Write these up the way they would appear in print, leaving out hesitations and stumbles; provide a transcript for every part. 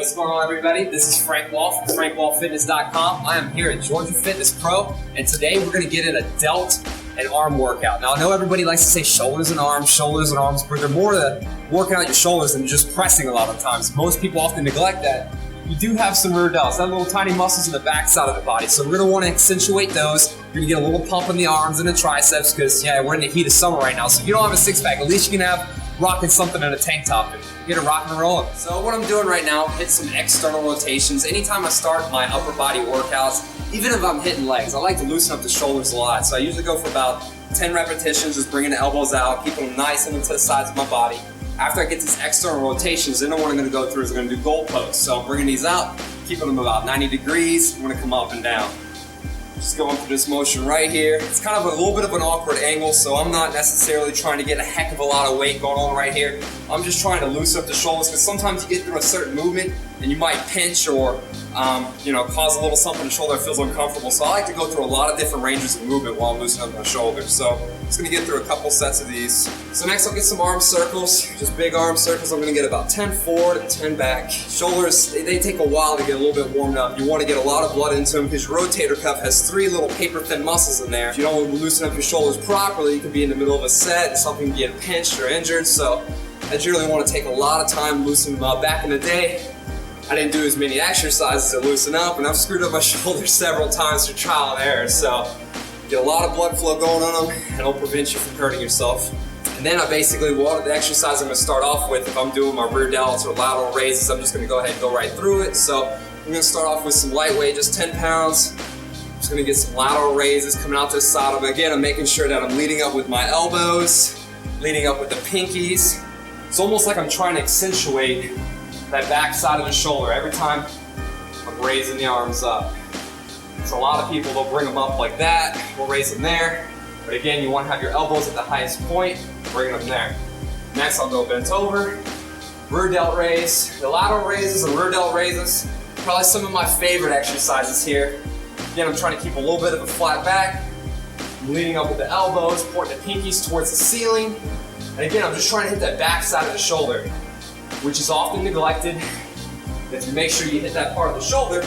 What's going on, everybody? This is Frank Wall from FrankWallFitness.com. I am here at Georgia Fitness Pro, and today we're going to get in a delt and arm workout. Now, I know everybody likes to say shoulders and arms, but they're more to working out your shoulders than just pressing a lot of times. Most people often neglect that. You do have some rear delts, that little tiny muscles in the back side of the body, so we're going to want to accentuate those. You're going to get a little pump in the arms and the triceps because, yeah, we're in the heat of summer right now, so if you don't have a six-pack, at least you can have rocking something in a tank top and get it rocking and rolling. So what I'm doing right now, hit some external rotations. Anytime I start my upper body workouts, even if I'm hitting legs, I like to loosen up the shoulders a lot. So I usually go for about 10 repetitions, just bringing the elbows out, keeping them nice and to the sides of my body. After I get these external rotations, then what I'm gonna go through is I'm gonna do goalposts. So I'm bringing these out, keeping them about 90 degrees. I'm gonna come up and down. Just going through this motion right here. It's kind of a little bit of an awkward angle, so I'm not necessarily trying to get a heck of a lot of weight going on right here. I'm just trying to loosen up the shoulders because sometimes you get through a certain movement and you might pinch or cause a little something in the shoulder that feels uncomfortable. So I like to go through a lot of different ranges of movement while I'm loosening up my shoulders. So I'm just gonna get through a couple sets of these. So next I'll get some arm circles, just big arm circles. I'm gonna get about 10 forward and 10 back. Shoulders, they take a while to get a little bit warmed up. You wanna get a lot of blood into them because your rotator cuff has 3 little paper thin muscles in there. If you don't loosen up your shoulders properly, you can be in the middle of a set and something can get pinched or injured. So I generally wanna take a lot of time loosening them up. Back in the day, I didn't do as many exercises to loosen up, and I've screwed up my shoulders several times through trial and error. So get a lot of blood flow going on them, and it'll prevent you from hurting yourself. And then I basically, the exercise I'm gonna start off with, if I'm doing my rear delts or lateral raises, I'm just gonna go ahead and go right through it. So I'm gonna start off with some lightweight, just 10 pounds. I'm just gonna get some lateral raises coming out to the side of them. Again, I'm making sure that I'm leading up with my elbows, leading up with the pinkies. It's almost like I'm trying to accentuate that back side of the shoulder every time I'm raising the arms up. So a lot of people, they'll bring them up like that, we'll raise them there. But again, you want to have your elbows at the highest point, bring them there. Next, I'll go bent over, rear delt raise. The lateral raises and rear delt raises, probably some of my favorite exercises here. Again, I'm trying to keep a little bit of a flat back. I'm leading up with the elbows, pointing the pinkies towards the ceiling. And again, I'm just trying to hit that back side of the shoulder, which is often neglected. If you make sure you hit that part of the shoulder,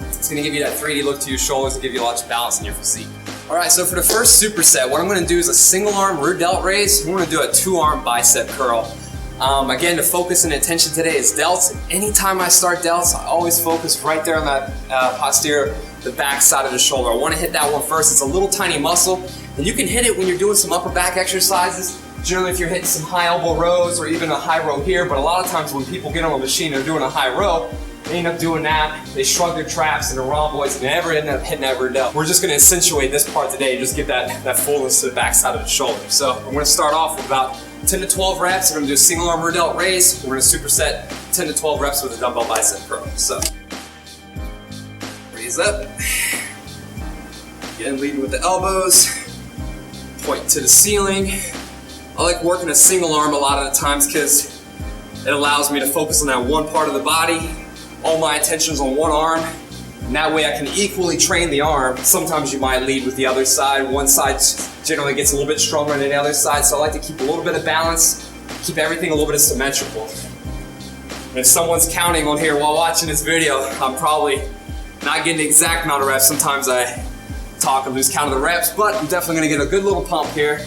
it's gonna give you that 3D look to your shoulders and give you a lot of balance in your physique. All right, so for the first superset, what I'm gonna do is a single arm rear delt raise. We're gonna do a 2-arm bicep curl. Again, the focus and attention today is delts. Anytime I start delts, I always focus right there on that posterior, the back side of the shoulder. I wanna hit that one first. It's a little tiny muscle, and you can hit it when you're doing some upper back exercises. Generally, if you're hitting some high elbow rows or even a high row here, but a lot of times when people get on a machine, they're doing a high row, they end up doing that, they shrug their traps and they're rhomboids and never end up hitting that rear delt. We're just gonna accentuate this part today and just get that fullness to the back side of the shoulder. So I'm gonna start off with about 10 to 12 reps. We're gonna do a single arm rear delt raise. We're gonna superset 10 to 12 reps with a dumbbell bicep curl. So raise up. Again, leading with the elbows, point to the ceiling. I like working a single arm a lot of the times because it allows me to focus on that one part of the body. All my attention's on one arm, and that way I can equally train the arm. Sometimes you might lead with the other side. One side generally gets a little bit stronger than the other side, so I like to keep a little bit of balance, keep everything a little bit symmetrical. And if someone's counting on here while watching this video, I'm probably not getting the exact amount of reps. Sometimes I talk and lose count of the reps, but I'm definitely gonna get a good little pump here.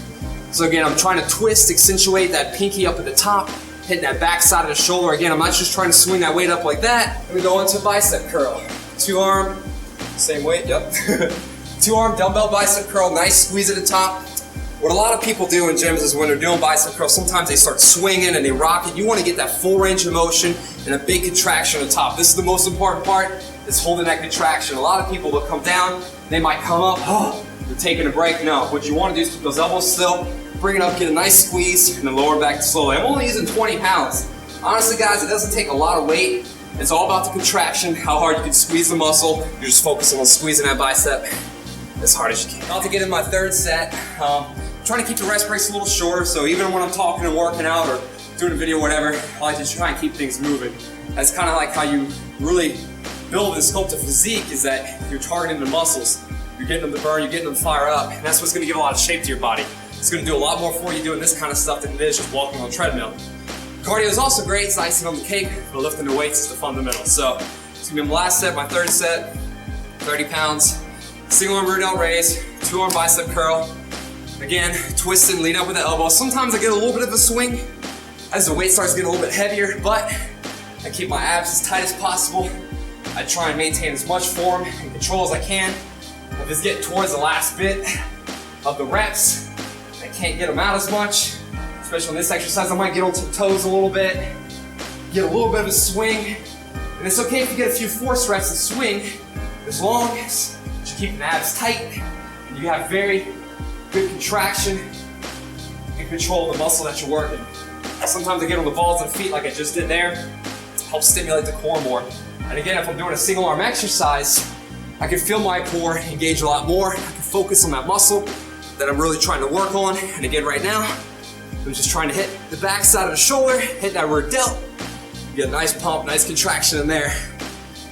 So again, I'm trying to twist, accentuate that pinky up at the top, hitting that back side of the shoulder. Again, I'm not just trying to swing that weight up like that. I'm gonna go into bicep curl. 2-arm, same weight, yep. 2-arm dumbbell bicep curl, nice squeeze at the top. What a lot of people do in gyms is when they're doing bicep curls, sometimes they start swinging and they rock it. You wanna get that full range of motion and a big contraction at the top. This is the most important part, is holding that contraction. A lot of people will come down, they might come up, they're taking a break. No, what you wanna do is keep those elbows still, bring it up, get a nice squeeze, and then lower back slowly. I'm only using 20 pounds. Honestly, guys, it doesn't take a lot of weight. It's all about the contraction, how hard you can squeeze the muscle. You're just focusing on squeezing that bicep as hard as you can. About to get in my third set. Trying to keep the rest breaks a little shorter, so even when I'm talking and working out or doing a video or whatever, I like to try and keep things moving. That's kind of like how you really build and sculpt a physique, is that you're targeting the muscles. You're getting them to burn, you're getting them to fire up, and that's what's gonna give a lot of shape to your body. It's gonna do a lot more for you doing this kind of stuff than it is just walking on a treadmill. Cardio is also great, it's icing on the cake, but lifting the weights is the fundamental. So it's gonna be my last set, my third set, 30 pounds, single arm rear delt raise, 2-arm bicep curl. Again, twist and lead up with the elbow. Sometimes I get a little bit of a swing as the weight starts getting a little bit heavier, but I keep my abs as tight as possible. I try and maintain as much form and control as I can. If it's getting towards the last bit of the reps, I can't get them out as much. Especially on this exercise, I might get onto the toes a little bit, get a little bit of a swing. And it's okay if you get a few force reps and swing, as long as you keep the abs tight and you have very good contraction and control of the muscle that you're working. Sometimes I get on the balls of the feet like I just did there, helps stimulate the core more. And again, if I'm doing a single arm exercise, I can feel my core engage a lot more. I can focus on that muscle that I'm really trying to work on. And again, right now, I'm just trying to hit the back side of the shoulder, hit that rear delt, get a nice pump, nice contraction in there.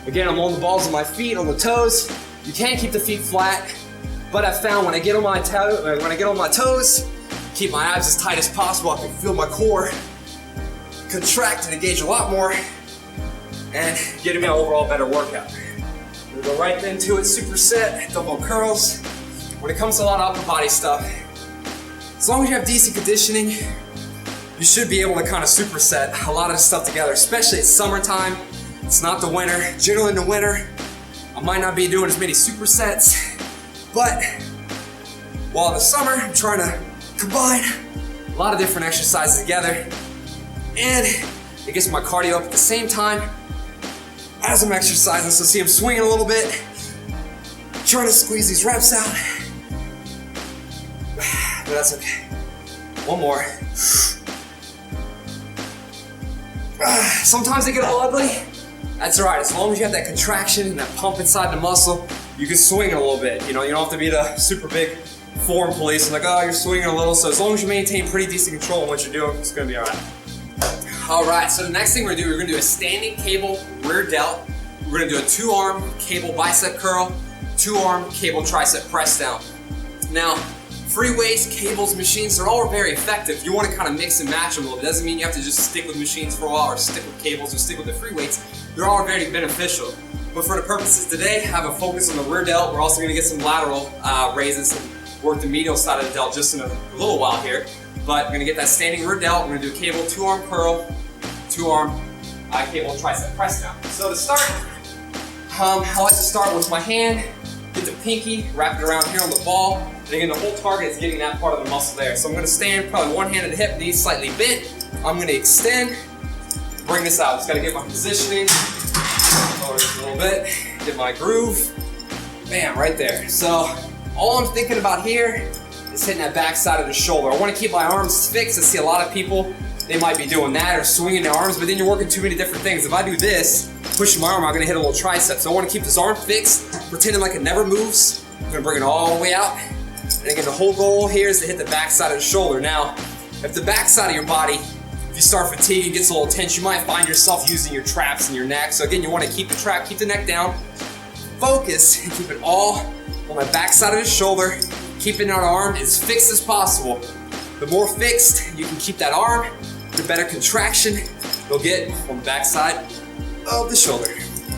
Again, I'm on the balls of my feet, on the toes. You can keep the feet flat, but I found when I get on my toes, keep my abs as tight as possible, I can feel my core contract and engage a lot more, and getting me an overall better workout. We'll go right into it, superset, dumbbell curls. When it comes to a lot of upper body stuff, as long as you have decent conditioning, you should be able to kind of superset a lot of this stuff together, especially it's summertime. It's not the winter. Generally in the winter, I might not be doing as many supersets, but while in the summer, I'm trying to combine a lot of different exercises together, and it gets my cardio up at the same time as I'm exercising. So see, I'm swinging a little bit, trying to squeeze these reps out, but that's okay. One more. Sometimes they get a little ugly. That's all right, as long as you have that contraction and that pump inside the muscle, you can swing it a little bit. You know, you don't have to be the super big form police and like, oh, you're swinging a little. So as long as you maintain pretty decent control on what you're doing, it's gonna be all right. All right, so the next thing we're gonna do a standing cable rear delt. We're gonna do a 2-arm cable bicep curl, 2-arm cable tricep press down. Now, free weights, cables, machines, they're all very effective. You wanna kind of mix and match them a little bit. Doesn't mean you have to just stick with machines for a while or stick with cables or stick with the free weights. They're all very beneficial. But for the purposes today, I have a focus on the rear delt. We're also gonna get some lateral raises and work the medial side of the delt just in a little while here. But we're gonna get that standing rear delt. We're gonna do a cable 2-arm curl, 2-arm cable tricep press down. So to start, I like to start with my hand, get the pinky, wrap it around here on the ball, and again the whole target is getting that part of the muscle there. So I'm gonna stand, probably one hand at the hip, knees slightly bent. I'm gonna extend, bring this out. Just gotta get my positioning, lower this a little bit, get my groove, bam, right there. So all I'm thinking about here is hitting that back side of the shoulder. I wanna keep my arms fixed. I see a lot of people, they might be doing that or swinging their arms, but then you're working too many different things. If I do this, pushing my arm, I'm gonna hit a little tricep. So I wanna keep this arm fixed, pretending like it never moves. I'm gonna bring it all the way out. And again, the whole goal here is to hit the back side of the shoulder. Now, if the back side of your body, if you start fatiguing, gets a little tense, you might find yourself using your traps and your neck. So again, you wanna keep the trap, keep the neck down, focus, and keep it all on the back side of the shoulder, keeping that arm as fixed as possible. The more fixed you can keep that arm, the better contraction you'll get on the back side of the shoulder.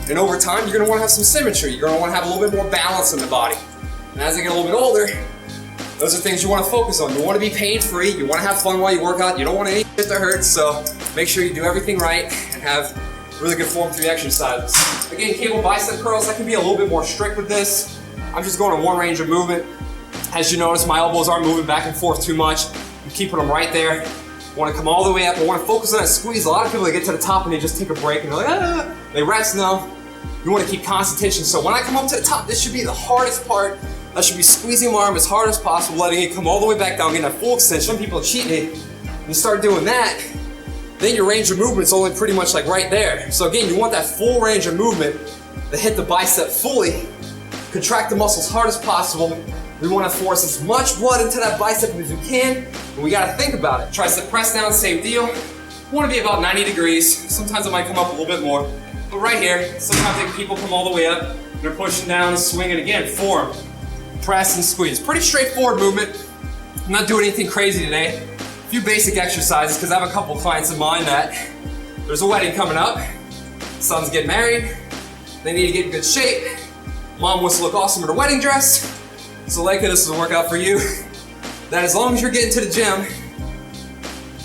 And over time, you're gonna wanna have some symmetry. You're gonna wanna have a little bit more balance in the body. And as I get a little bit older, those are things you wanna focus on. You wanna be pain-free, you wanna have fun while you work out, you don't want any shit to hurt, so make sure you do everything right and have really good form through the exercises. Again, cable bicep curls, I can be a little bit more strict with this. I'm just going in one range of movement. As you notice, my elbows aren't moving back and forth too much. I'm keeping them right there. I wanna come all the way up. I wanna focus on that squeeze. A lot of people, they get to the top and they just take a break and they're like, ah, they rest. No, you wanna keep constant tension. So when I come up to the top, this should be the hardest part. I should be squeezing my arm as hard as possible, letting it come all the way back down, getting that full extension. Some people cheat it. When you start doing that, then your range of movement is only pretty much like right there. So again, you want that full range of movement to hit the bicep fully, contract the muscles as hard as possible. We want to force as much blood into that bicep as we can, and we got to think about it. Tricep press down, same deal. We want to be about 90 degrees. Sometimes it might come up a little bit more, but right here, sometimes people come all the way up, they're pushing down and swinging again. Form, press and squeeze. Pretty straightforward movement. I'm not doing anything crazy today. few basic exercises because I have a couple clients of mine that there's a wedding coming up, son's getting married, they need to get in good shape, mom wants to look awesome in her wedding dress, so likely this is a workout for you, that as long as you're getting to the gym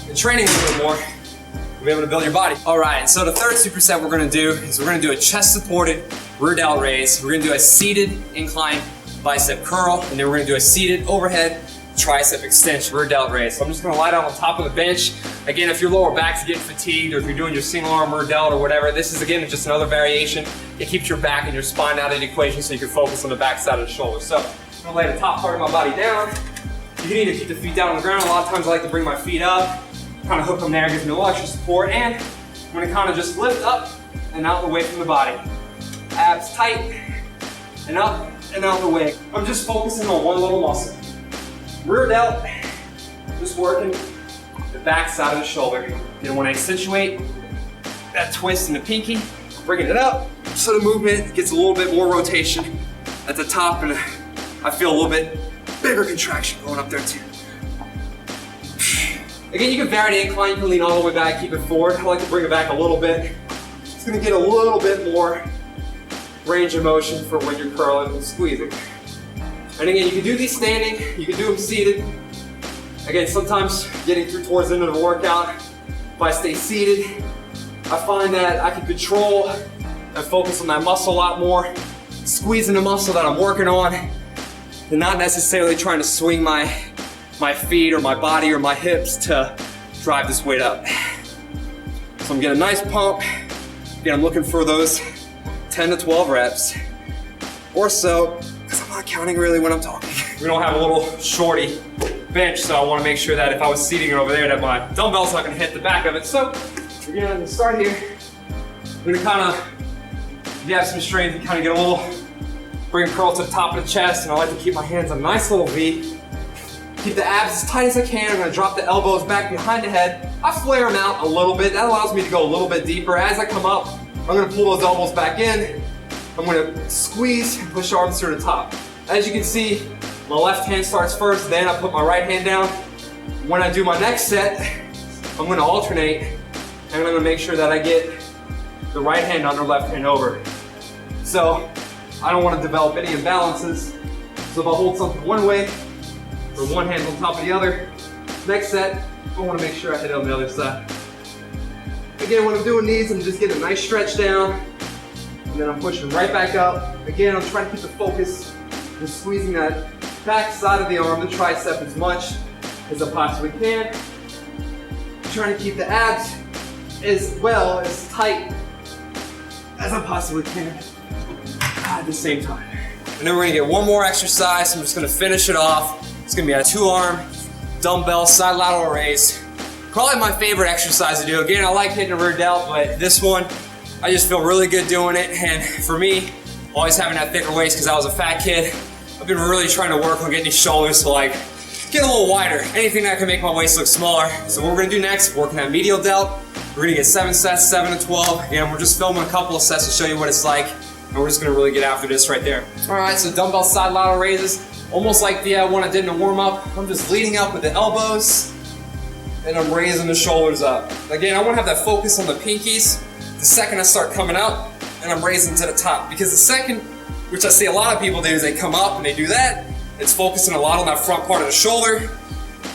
and training a little bit more, you'll be able to build your body. All right, so the third superset we're gonna do is we're gonna do a chest-supported rear delt raise. We're gonna do a seated incline bicep curl, and then we're gonna do a seated overhead tricep extension rear delt raise. So I'm just gonna lie down on top of the bench. Again, if your lower back's getting fatigued, or if you're doing your single arm rear delt or whatever, this is again just another variation. It keeps your back and your spine out of the equation so you can focus on the back side of the shoulder. So I'm gonna lay the top part of my body down. You need to keep the feet down on the ground. A lot of times I like to bring my feet up, kind of hook them there, gives me a little extra support, and I'm gonna kind of just lift up and out the way from the body. Abs tight, and up and out the way. I'm just focusing on one little muscle. Rear delt, just working the back side of the shoulder. You want to accentuate that twist in the pinky, bringing it up so the movement gets a little bit more rotation at the top, and I feel a little bit bigger contraction going up there too. Again, you can vary the incline, you can lean all the way back, keep it forward. I like to bring it back a little bit. It's gonna get a little bit more range of motion for when you're curling and squeezing. And again, you can do these standing, you can do them seated. Again, sometimes getting through towards the end of the workout, if I stay seated, I find that I can control and focus on that muscle a lot more, squeezing the muscle that I'm working on, and not necessarily trying to swing my feet or my body or my hips to drive this weight up. So I'm getting a nice pump. Again, I'm looking for those 10 to 12 reps or so, because I'm not counting really when I'm talking. We don't have a little shorty bench, so I want to make sure that if I was seating it over there, that my dumbbell's not going to hit the back of it. So we're going to start here. I'm going to kind of, if you have some strength, you kind of get a little, bring curl to the top of the chest, and I like to keep my hands on a nice little V. Keep the abs as tight as I can. I'm going to drop the elbows back behind the head. I flare them out a little bit. That allows me to go a little bit deeper. As I come up, I'm going to pull those elbows back in. I'm going to squeeze and push arms through the top. As you can see, my left hand starts first, then I put my right hand down. When I do my next set, I'm going to alternate, and I'm going to make sure that I get the right hand under, left hand over. So I don't want to develop any imbalances. So if I hold something one way, or one hand on top of the other, next set, I want to make sure I hit it on the other side. Again, when I'm doing these, I'm just getting a nice stretch down, and then I'm pushing right back up. Again, I'm trying to keep the focus, just squeezing that back side of the arm, the tricep, as much as I possibly can. Trying to keep the abs as well as tight as I possibly can at the same time. And then we're gonna get one more exercise. I'm just gonna finish it off. It's gonna be a 2-arm dumbbell side lateral raise. Probably my favorite exercise to do. Again, I like hitting the rear delt, but this one, I just feel really good doing it. And for me, always having that thicker waist because I was a fat kid, I've been really trying to work on getting these shoulders to like get a little wider. Anything that can make my waist look smaller. So what we're gonna do next, working that medial delt. We're gonna get 7 sets, 7 to 12. Again, we're just filming a couple of sets to show you what it's like. And we're just gonna really get after this right there. All right, so dumbbell side lateral raises. Almost like the one I did in the warm up. I'm just leading up with the elbows, and I'm raising the shoulders up. Again, I wanna have that focus on the pinkies. The second I start coming up, and I'm raising to the top. Because the second, which I see a lot of people do, is they come up and they do that. It's focusing a lot on that front part of the shoulder,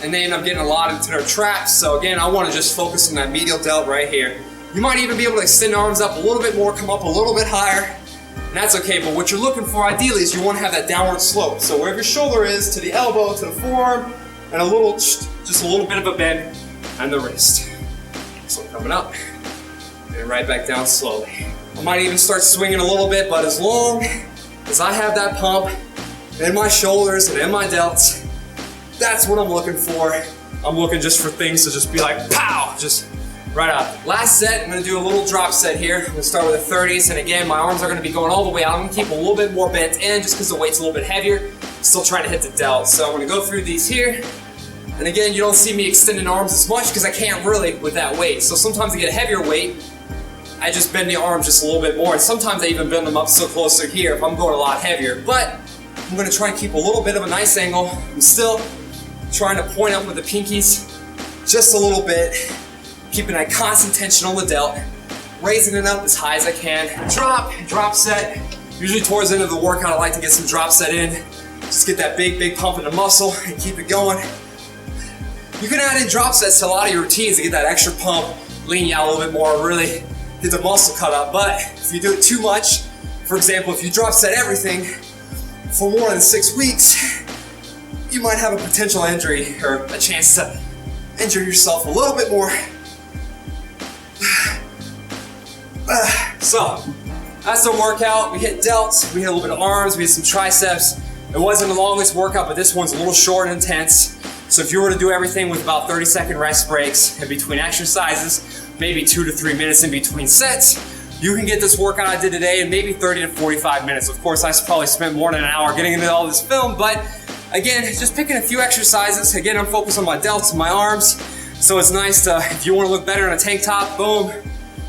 and they end up getting a lot into their traps. So again, I wanna just focus on that medial delt right here. You might even be able to extend the arms up a little bit more, come up a little bit higher, and that's okay, but what you're looking for ideally is you wanna have that downward slope. So wherever your shoulder is, to the elbow, to the forearm, and a little, just a little bit of a bend, and the wrist. So coming up, and right back down slowly. I might even start swinging a little bit, but as long as I have that pump in my shoulders and in my delts, that's what I'm looking for. I'm looking just for things to just be like, pow, just right up. Last set, I'm gonna do a little drop set here. I'm gonna start with the 30s, and again, my arms are gonna be going all the way out. I'm gonna keep a little bit more bent in just because the weight's a little bit heavier. Still trying to hit the delt. So I'm gonna go through these here. And again, you don't see me extending arms as much because I can't really with that weight. So sometimes I get a heavier weight, I just bend the arms just a little bit more. And sometimes I even bend them up so closer here if I'm going a lot heavier. But I'm gonna try and keep a little bit of a nice angle. I'm still trying to point up with the pinkies just a little bit, keeping that constant tension on the delt, raising it up as high as I can. Drop set. Usually towards the end of the workout, I like to get some drop set in. Just get that big pump in the muscle and keep it going. You can add in drop sets to a lot of your routines to get that extra pump, lean you out a little bit more, really get the muscle cut up. But if you do it too much, for example, if you drop set everything for more than 6 weeks, you might have a potential injury or a chance to injure yourself a little bit more. So, that's the workout. We hit delts, we hit a little bit of arms, we hit some triceps. It wasn't the longest workout, but this one's a little short and intense. So if you were to do everything with about 30-second rest breaks in between exercises, maybe 2 to 3 minutes in between sets, you can get this workout I did today in maybe 30 to 45 minutes. Of course, I probably spent more than an hour getting into all this film, but again, just picking a few exercises. Again, I'm focused on my delts and my arms, so it's nice to, if you want to look better in a tank top, boom,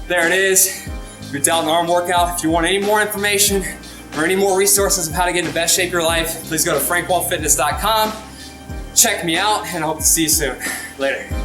there it is, your delt and arm workout. If you want any more information or any more resources of how to get in the best shape of your life, please go to frankwallfitness.com. Check me out, and I hope to see you soon. Later.